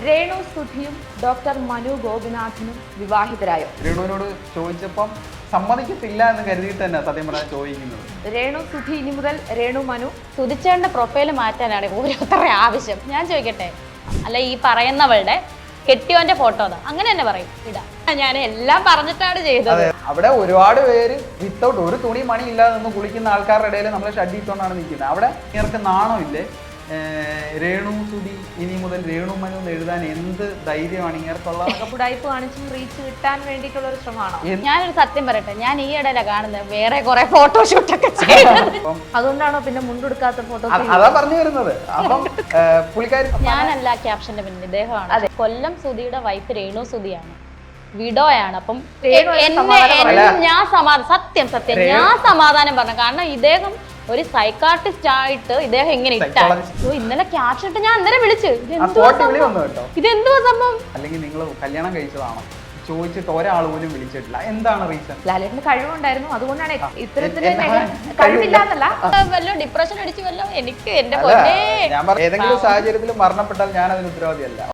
Renu സുധിയും doctor Manu ഗോപിനാഥനും വിവാഹിതരായോ? രേണുവിനോട് ചോദിച്ചപ്പം സമ്മതിക്കത്തില്ല എന്ന് കരുതിയിട്ട് തന്നെ സത്യം പറഞ്ഞാൽ ചോദിക്കുന്നത്. രേണു സുധി ഇനി മുതൽ രേണു മനു. സുധിച്ചേട്ടൻ്റെ പ്രൊഫൈൽ മാറ്റാനാണ് ഓരോരുത്തരുടെ ആവശ്യം. ഞാൻ ചോദിക്കട്ടെ, അല്ല ഈ പറയുന്നവളുടെ കെട്ടിയോന്റെ ഫോട്ടോ അതാ അങ്ങനെ തന്നെ പറയും ഇടാ. ഞാൻ എല്ലാം പറഞ്ഞിട്ടാണ് ചെയ്തത്. അവിടെ ഒരുപാട് പേര് വിത്തൗട്ട് ഒരു തുണി മണി ഇല്ലാതെ നിന്ന് കുളിക്കുന്ന ആൾക്കാരുടെ ഇടയിൽ നമ്മളെ ഷഡ്ഡിട്ടോണ്ടാണ് നിൽക്കുന്നത്. അവിടെ ഇവർക്ക് നാണമില്ലേ? രേണു സുധി ഇനി മുതൽ രേണു മനു എന്ന് എഴുതാൻ എന്ത് ധൈര്യമാണ് ഇങ്ങനത്തുള്ള ഉടായ്പ കാണിച്ചും റീച്ച് കിട്ടാൻ വേണ്ടിയിട്ടുള്ള ഒരു ശ്രമമാണോ? ഞാനൊരു സത്യം പറയട്ടെ, ഞാൻ ഈ ഇടയില കാണുന്നത് വേറെ കുറെ ഫോട്ടോഷൂട്ടൊക്കെ ചെയ്യുന്നത്. അതുകൊണ്ടാണോ പിന്നെ മുണ്ടെടുക്കാത്ത ഫോട്ടോ? അതാ പറഞ്ഞു വരുന്നത്. അപ്പം പുള്ളിക്കാരി ഞാനല്ല ക്യാപ്ഷന്റെ പിന്നിൽ ഇദ്ദേഹമാണ്. അതെ, കൊല്ലം സുധിയുടെ വൈഫ് രേണു സുധിയാണ്, വിഡോയാണ്. അപ്പം ഞാൻ സത്യം ഞാൻ സമാധാനം പറഞ്ഞു. കാരണം ഇദ്ദേഹം ഒരു സൈക്കാട്രിസ്റ്റ് ആയിട്ട് ഇദ്ദേഹം ഇങ്ങനെ ഇന്നലെ ക്യാപ്ഷൻ ഇട്ട് ഞാൻ അന്നേരം വിളിച്ചു, ഇതെന്തുവാ സംഭവം? അല്ലെങ്കിൽ നിങ്ങൾ കല്യാണം കഴിച്ചതാണോ ചോദിച്ചിട്ട് ഒരാൾ പോലും വിളിച്ചിട്ടില്ല. എന്താണ് റീസൺ? ലാലേട്ടന് കഴിവുണ്ടായിരുന്നു, അതുകൊണ്ടാണ് ഇത്തരത്തില് കഴിവില്ലാന്നല്ല, വല്ലോ ഡിപ്രഷൻ അടിച്ചു വല്ലോ. എനിക്ക് എന്റെ പൊന്നേ, ഞാൻ ഏതെങ്കിലും സാഹചര്യത്തിൽ മരണപ്പെട്ടാൽ ഞാൻ അതിന് ഉത്തരവാദിയല്ല.